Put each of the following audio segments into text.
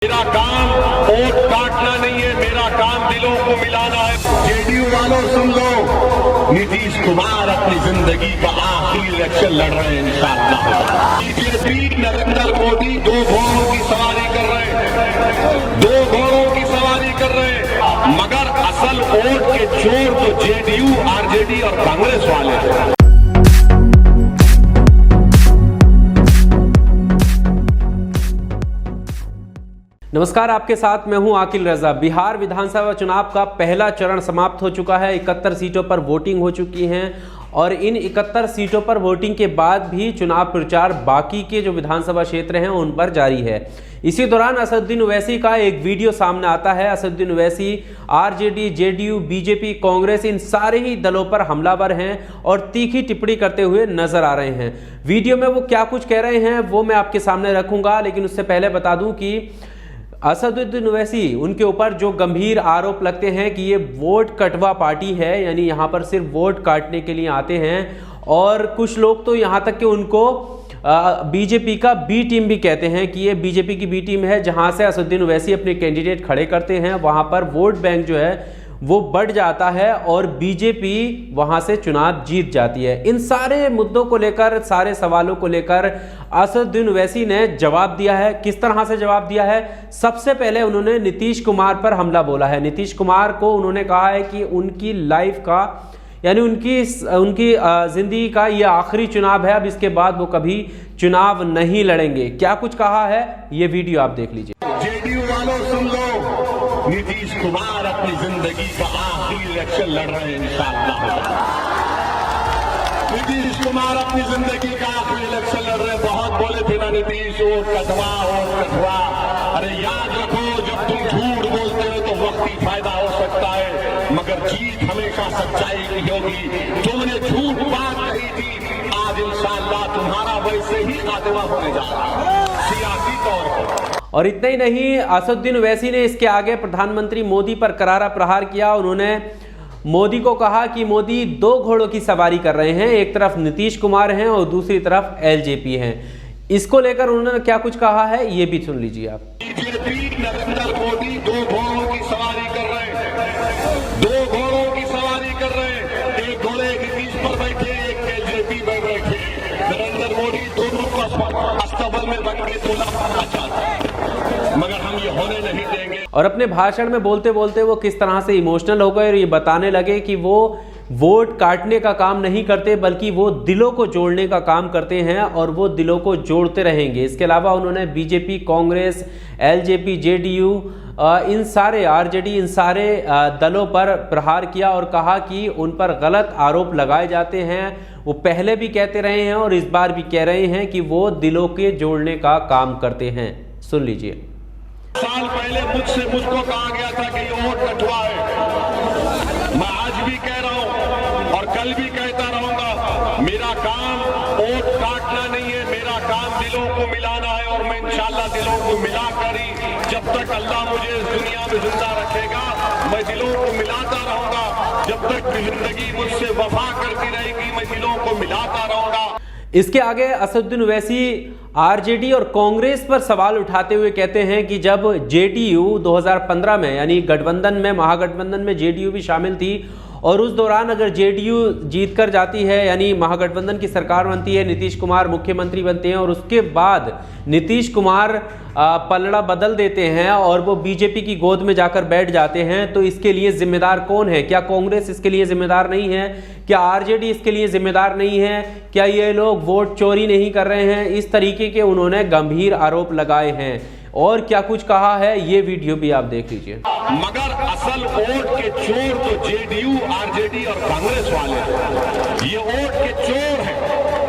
मेरा काम वोट काटना नहीं है, मेरा काम दिलों को मिलाना है। जेडीयू वालों सुन लो, नीतीश कुमार अपनी जिंदगी का आखिरी इलेक्शन लड़ रहे हैं इंशाअल्लाह। बीजेपी नरेंद्र मोदी दो घोड़ों की सवारी कर रहे हैं, दो घोड़ों की सवारी कर रहे हैं, मगर असल वोट के चोर तो जेडीयू, आरजेडी और कांग्रेस वाले हैं। नमस्कार, आपके साथ मैं हूं आकिल रजा। बिहार विधानसभा चुनाव का पहला चरण समाप्त हो चुका है। 71 सीटों पर वोटिंग हो चुकी हैं और इन 71 सीटों पर वोटिंग के बाद भी चुनाव प्रचार बाकी के जो विधानसभा क्षेत्र हैं उन पर जारी है। इसी दौरान असदुद्दीन ओवैसी का एक वीडियो सामने आता है। Asaduddin Owaisi RJD, JDU, BJP, Congress इन सारे ही दलों पर हमलावर हैं और तीखी टिप्पणी करते हुए नजर आ रहे हैं। वीडियो में वो क्या कुछ कह रहे हैं वो मैं आपके सामने रखूंगा, लेकिन उससे पहले बता दूं कि असदुद्दीन ओवैसी, उनके ऊपर जो गंभीर आरोप लगते हैं कि ये वोट कटवा पार्टी है, यानी यहाँ पर सिर्फ वोट काटने के लिए आते हैं। और कुछ लोग तो यहाँ तक कि उनको बीजेपी का बी टीम भी कहते हैं कि ये बीजेपी की बी टीम है, जहाँ से असदुद्दीन ओवैसी अपने कैंडिडेट खड़े करते हैं, वहाँ पर वोट बैंक जो है वो बढ़ जाता है और बीजेपी वहां से चुनाव जीत जाती है। इन सारे मुद्दों को लेकर, सारे सवालों को लेकर असदुद्दीन ओवैसी ने जवाब दिया है। किस तरह से जवाब दिया है? सबसे पहले उन्होंने नीतीश कुमार पर हमला बोला है। नीतीश कुमार को उन्होंने कहा है कि उनकी लाइफ का, यानी उनकी जिंदगी का ये आखिरी चुनाव है, अब इसके बाद वो कभी चुनाव नहीं लड़ेंगे। क्या कुछ कहा है ये वीडियो आप देख लीजिए। जेडीयू वालों सुन लो, नीतीश कुमार अपनी जिंदगी का आखिरी इलेक्शन लड़ रहे हैं इंशाअल्लाह। नीतीश कुमार अपनी जिंदगी का आखिरी इलेक्शन लड़ रहे हैं। बहुत बोले थे ना नीतीश, और कटवा। अरे याद रखो, जब तुम झूठ बोलते हो तो वक्ती फायदा हो सकता है, मगर जीत हमेशा सच्चाई की होगी। तुमने झूठ बात कही थी, आज इंशाअल्लाह तुम्हारा वैसे ही खात्मा होने जा रहा है सियासी तौर पर। और इतना ही नहीं, असदुद्दीन ओवैसी ने इसके आगे प्रधानमंत्री मोदी पर करारा प्रहार किया। उन्होंने मोदी को कहा कि मोदी दो घोड़ों की सवारी कर रहे हैं, एक तरफ नीतीश कुमार हैं और दूसरी तरफ एलजेपी हैं। इसको लेकर उन्होंने क्या कुछ कहा है ये भी सुन लीजिए आप। बीजेपी नरेंद्र मोदी दो घोड़ों की सवारी कर रहे हैं, दो घोड़ों की सवारी कर रहे हैं। एक घोड़े नीतीश पर बैठे, एक एलजेपी पर बैठे। नरेंद्र मोदी दोनों को अस्तबल में बन के दूल्हा बनना चाहते हैं, मगर हम ये होने नहीं देंगे। और अपने भाषण में बोलते बोलते वो किस तरह से इमोशनल हो गए और ये बताने लगे कि वो वोट काटने का काम नहीं करते, बल्कि वो दिलों को जोड़ने का काम करते हैं और वो दिलों को जोड़ते रहेंगे। इसके अलावा उन्होंने बीजेपी, कांग्रेस, एलजेपी, जेडीयू, इन सारे आरजेडी, इन सारे दलों पर प्रहार किया और कहा कि उन पर गलत आरोप लगाए जाते हैं। वो पहले भी कहते रहे हैं और इस बार भी कह रहे हैं कि वो दिलों के जोड़ने का काम करते हैं। सुन लीजिए। साल पहले मुझको कहा गया था कि ये वोट कटवा है। मैं आज भी कह रहा हूं और कल भी कहता रहूंगा, मेरा काम वोट काटना नहीं है, मेरा काम दिलों को मिलाना है। और मैं इंशाअल्लाह दिलों को मिलाकर ही, जब तक अल्लाह मुझे इस दुनिया में जिंदा रखेगा, मैं दिलों को मिलाता रहूंगा। जब तक जिंदगी मुझसे वफा करती रहेगी, मैं दिलों को मिलाता रहूंगा। इसके आगे असदुद्दीन ओवैसी आरजेडी और कांग्रेस पर सवाल उठाते हुए कहते हैं कि जब जेडीयू 2015 में, यानी गठबंधन में, महागठबंधन में जेडीयू भी शामिल थी, और उस दौरान अगर जेडीयू जीत कर जाती है, यानी महागठबंधन की सरकार बनती है, नीतीश कुमार मुख्यमंत्री बनते हैं और उसके बाद नीतीश कुमार पलड़ा बदल देते हैं और वो बीजेपी की गोद में जाकर बैठ जाते हैं, तो इसके लिए जिम्मेदार कौन है? क्या कांग्रेस इसके लिए जिम्मेदार नहीं है? क्या आरजेडी इसके लिए जिम्मेदार नहीं है? क्या ये लोग वोट चोरी नहीं कर रहे हैं? इस तरीके के उन्होंने गंभीर आरोप लगाए हैं। और क्या कुछ कहा है ये वीडियो भी आप देख लीजिए। मगर असल वोट के चोर तो जेडीयू, आरजेडी और कांग्रेस वाले हैं। ये वोट के चोर हैं,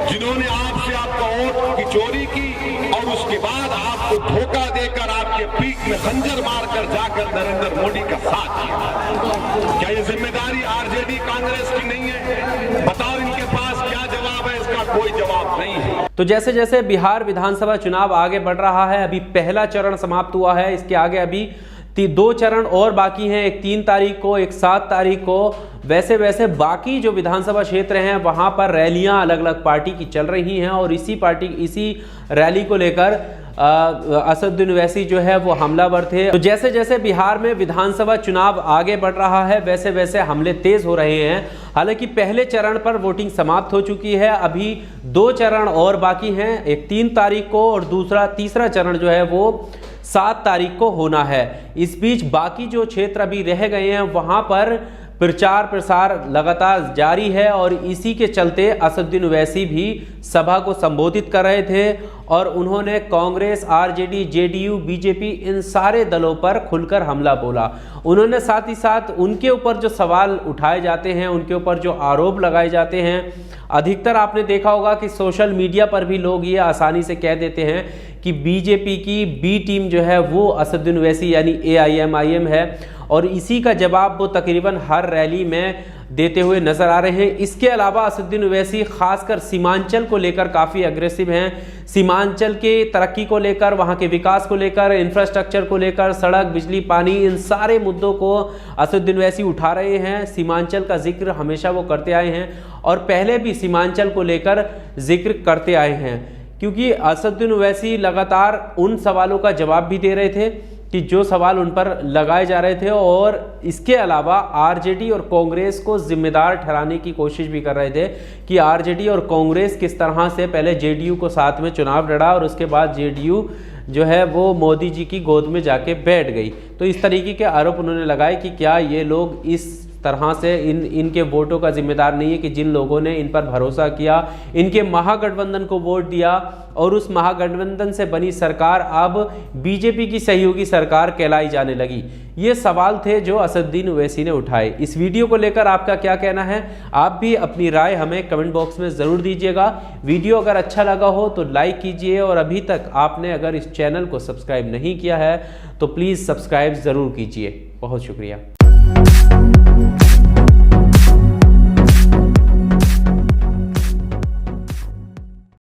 जिन्होंने आपसे आपका वोट की चोरी की और उसके बाद आपको धोखा देकर आपके पीठ में खंजर मारकर जाकर नरेंद्र मोदी का साथ किया। क्या ये जिम्मेदारी आरजेडी, कांग्रेस की नहीं है? बताओ, इनके पास क्या जवाब है? इसका कोई जवाब नहीं है। तो जैसे जैसे बिहार विधानसभा चुनाव आगे बढ़ रहा है, अभी पहला चरण समाप्त हुआ है, इसके आगे अभी 2 चरण और बाकी हैं, एक 3 तारीख को, एक 7 तारीख को। वैसे वैसे बाकी जो विधानसभा क्षेत्र हैं वहां पर रैलियां अलग अलग पार्टी की चल रही हैं और इसी रैली को लेकर असदुद्दीन ओवैसी जो है वो हमलावर थे। तो जैसे जैसे बिहार में विधानसभा चुनाव आगे बढ़ रहा है वैसे वैसे हमले तेज हो रहे हैं। हालांकि पहले चरण पर वोटिंग समाप्त हो चुकी है, अभी 2 चरण और बाकी हैं, एक 3 तारीख को और तीसरा चरण जो है वो 7 तारीख को होना है। इस बीच बाकी जो क्षेत्र अभी रह गए हैं वहां पर प्रचार प्रसार लगातार जारी है और इसी के चलते असदुद्दीन ओवैसी भी सभा को संबोधित कर रहे थे और उन्होंने Congress, RJD, JDU, BJP in सारे दलों पर खुलकर हमला बोला। उन्होंने साथ ही साथ उनके ऊपर जो सवाल उठाए जाते हैं, उनके ऊपर जो आरोप लगाए जाते हैं, अधिकतर आपने देखा होगा कि सोशल मीडिया पर भी लोग ये आसानी से कह देते हैं कि बीजेपी की बी टीम जो है वो असदुद्दीन ओवैसी यानी AIM है और इसी का जवाब वो तकरीबन हर रैली में देते हुए नजर आ रहे हैं। इसके अलावा असदुद्दीन ओवैसी खासकर सीमांचल को लेकर काफ़ी अग्रेसिव हैं। सीमांचल के तरक्की को लेकर, वहाँ के विकास को लेकर, इंफ्रास्ट्रक्चर को लेकर, सड़क, बिजली, पानी, इन सारे मुद्दों को असदुद्दीन ओवैसी उठा रहे हैं। सीमांचल का जिक्र हमेशा वो करते आए हैं और पहले भी सीमांचल को लेकर जिक्र करते आए हैं, क्योंकि असदुद्दीन ओवैसी लगातार उन सवालों का जवाब भी दे रहे थे कि जो सवाल उन पर लगाए जा रहे थे और इसके अलावा आरजेडी और कांग्रेस को जिम्मेदार ठहराने की कोशिश भी कर रहे थे कि आरजेडी और कांग्रेस किस तरह से पहले जेडीयू को साथ में चुनाव लड़ा और उसके बाद जेडीयू जो है वो मोदी जी की गोद में जाके बैठ गई। तो इस तरीके के आरोप उन्होंने लगाए कि क्या ये लोग इस तरह से इनके वोटों का जिम्मेदार नहीं है कि जिन लोगों ने इन पर भरोसा किया, इनके महागठबंधन को वोट दिया और उस महागठबंधन से बनी सरकार अब बीजेपी की सहयोगी सरकार कहलाई जाने लगी। ये सवाल थे जो असदुद्दीन ओवैसी ने उठाए। इस वीडियो को लेकर आपका क्या कहना है? आप भी अपनी राय हमें कमेंट बॉक्स में ज़रूर दीजिएगा। वीडियो अगर अच्छा लगा हो तो लाइक कीजिए और अभी तक आपने अगर इस चैनल को सब्सक्राइब नहीं किया है तो प्लीज़ सब्सक्राइब ज़रूर कीजिए। बहुत शुक्रिया।